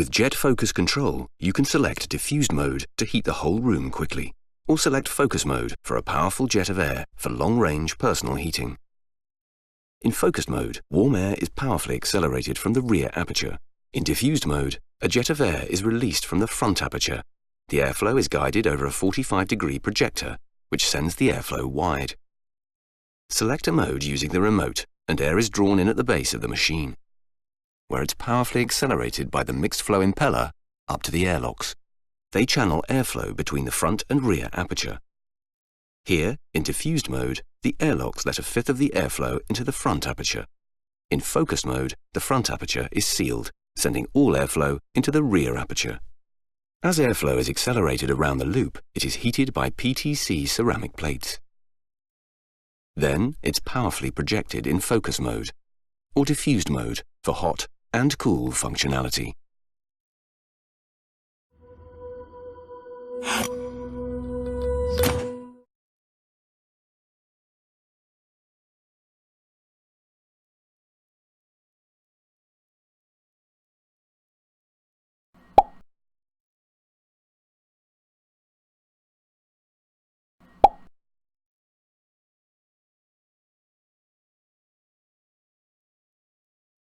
With Jet Focus Control, you can select diffused mode to heat the whole room quickly, or select focus mode for a powerful jet of air for long-range personal heating. In focused mode, warm air is powerfully accelerated from the rear aperture. In diffused mode, a jet of air is released from the front aperture. The airflow is guided over a 45-degree projector, which sends the airflow wide. Select a mode using the remote, and air is drawn in at the base of the machine, where it's powerfully accelerated by the mixed flow impeller up to the airlocks. They channel airflow between the front and rear aperture. Here, in diffused mode, the airlocks let a fifth of the airflow into the front aperture. In focused mode, the front aperture is sealed, sending all airflow into the rear aperture. As airflow is accelerated around the loop, it is heated by PTC ceramic plates. Then it's powerfully projected in focus mode or diffused mode for hot and cool functionality.